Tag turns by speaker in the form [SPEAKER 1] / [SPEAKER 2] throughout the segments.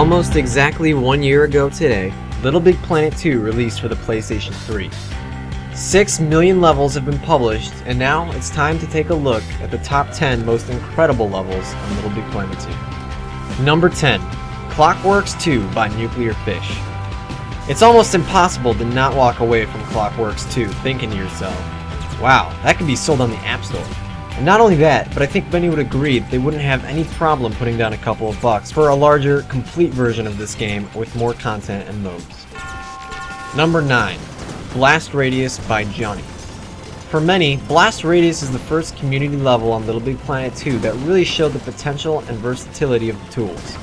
[SPEAKER 1] Almost exactly 1 year ago today, LittleBigPlanet 2 released for the PlayStation 3. 6 million levels have been published, and now it's time to take a look at the top 10 most incredible levels on LittleBigPlanet 2. Number 10, Clockworx 2 by Nuclearfish. It's almost impossible to not walk away from Clockworx 2 thinking to yourself, wow, that could be sold on the App Store. And not only that, but I think many would agree that they wouldn't have any problem putting down a couple of bucks for a larger, complete version of this game with more content and modes. Number 9, Blast Radius by Johnee. For many, Blast Radius is the first community level on LittleBigPlanet 2 that really showed the potential and versatility of the tools.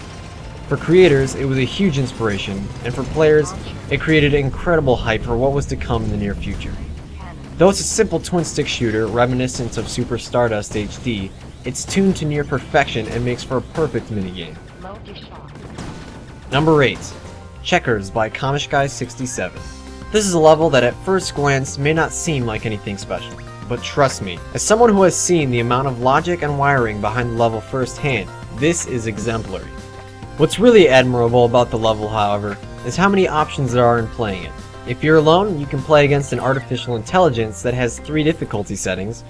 [SPEAKER 1] For creators, it was a huge inspiration, and for players, it created incredible hype for what was to come in the near future. Though it's a simple twin-stick shooter reminiscent of Super Stardust HD, it's tuned to near perfection and makes for a perfect minigame. Number 8, Checkers by ComishGuy67. This is a level that at first glance may not seem like anything special, but trust me, as someone who has seen the amount of logic and wiring behind the level firsthand, this is exemplary. What's really admirable about the level, however, is how many options there are in playing it. If you're alone, you can play against an artificial intelligence that has 3 difficulty settings,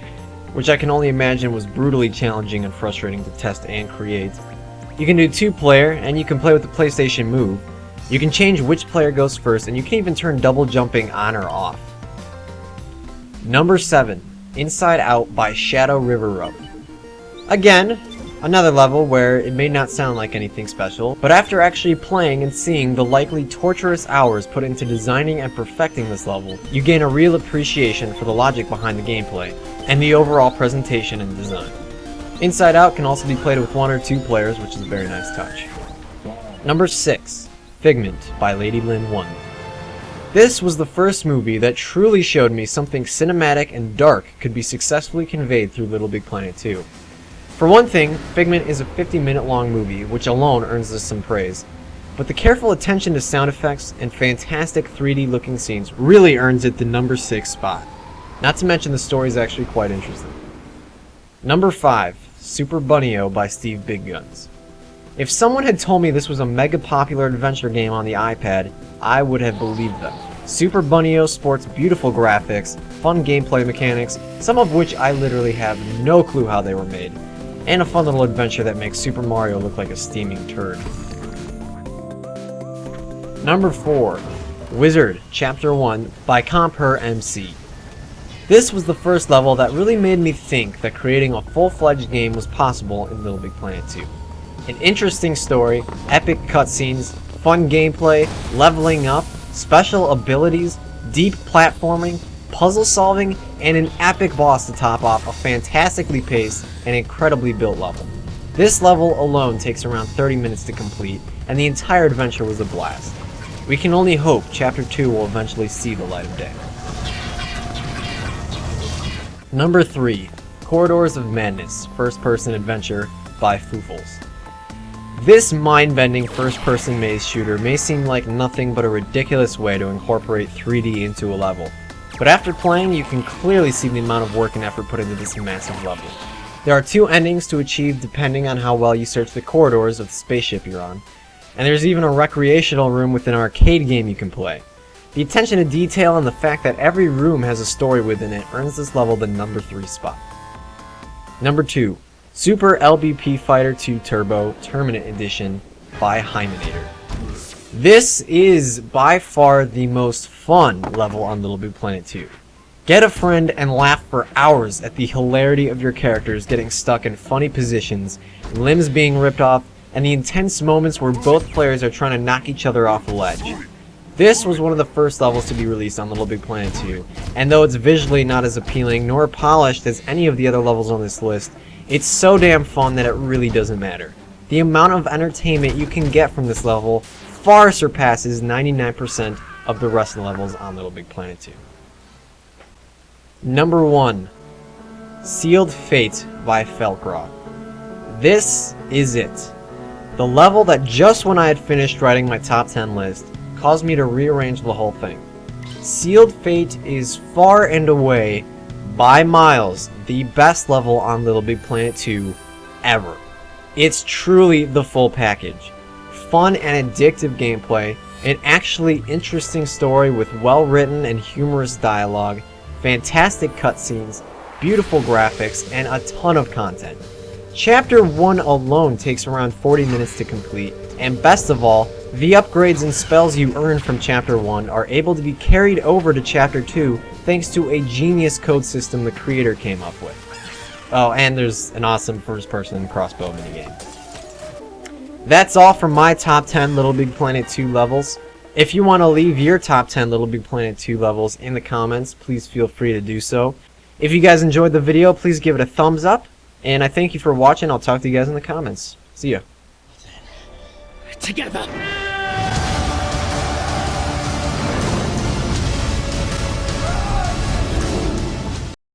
[SPEAKER 1] which I can only imagine was brutally challenging and frustrating to test and create. You can do 2-player, and you can play with the PlayStation Move. You can change which player goes first, and you can even turn double jumping on or off. Number 7, Inside Out by shadowriverub. Again, another level where it may not sound like anything special, but after actually playing and seeing the likely torturous hours put into designing and perfecting this level, you gain a real appreciation for the logic behind the gameplay, and the overall presentation and design. Inside Out can also be played with 1 or 2 players, which is a very nice touch. Number 6, Figment by LadyLyn1. This was the first movie that truly showed me something cinematic and dark could be successfully conveyed through LittleBigPlanet 2. For one thing, Figment is a 50-minute long movie, which alone earns us some praise. But the careful attention to sound effects and fantastic 3D looking scenes really earns it the number 6 spot. Not to mention the story is actually quite interesting. Number 5, Super Bunnio by Steve Big Guns. If someone had told me this was a mega popular adventure game on the iPad, I would have believed them. Super Bunnio sports beautiful graphics, fun gameplay mechanics, some of which I literally have no clue how they were made, and a fun little adventure that makes Super Mario look like a steaming turd. Number 4, Wizard Chapter 1 by comphermc. This was the first level that really made me think that creating a full-fledged game was possible in LittleBigPlanet 2. An interesting story, epic cutscenes, fun gameplay, leveling up, special abilities, deep platforming, puzzle solving, and an epic boss to top off a fantastically paced and incredibly built level. This level alone takes around 30 minutes to complete, and the entire adventure was a blast. We can only hope Chapter 2 will eventually see the light of day. Number 3, Corridors of Madness, first-person adventure by Foofles. This mind-bending first-person maze shooter may seem like nothing but a ridiculous way to incorporate 3D into a level. But after playing, you can clearly see the amount of work and effort put into this massive level. There are 2 endings to achieve depending on how well you search the corridors of the spaceship you're on, and there's even a recreational room with an arcade game you can play. The attention to detail and the fact that every room has a story within it earns this level the number 3 spot. Number 2, Super LBP Fighter 2 Turbo Tournament Edition by hymanator. This is by far the most fun level on LittleBigPlanet 2. Get a friend and laugh for hours at the hilarity of your characters getting stuck in funny positions, limbs being ripped off, and the intense moments where both players are trying to knock each other off a ledge. This was one of the first levels to be released on LittleBigPlanet 2, and though it's visually not as appealing nor polished as any of the other levels on this list, it's so damn fun that it really doesn't matter. The amount of entertainment you can get from this level far surpasses 99% of the rest of the levels on LittleBigPlanet 2. Number 1, Sealed Fate by Felkroth. This is it. The level that just when I had finished writing my top 10 list caused me to rearrange the whole thing. Sealed Fate is far and away, by miles, the best level on LittleBigPlanet 2 ever. It's truly the full package. fun and addictive gameplay, an actually interesting story with well-written and humorous dialogue, fantastic cutscenes, beautiful graphics, and a ton of content. Chapter 1 alone takes around 40 minutes to complete, and best of all, the upgrades and spells you earn from Chapter 1 are able to be carried over to Chapter 2 thanks to a genius code system the creator came up with. Oh, and there's an awesome first-person crossbow minigame. That's all from my top 10 LittleBigPlanet 2 levels. If you want to leave your top 10 LittleBigPlanet 2 levels in the comments, please feel free to do so. If you guys enjoyed the video, please give it a thumbs up. And I thank you for watching. I'll talk to you guys in the comments. See ya.
[SPEAKER 2] Together.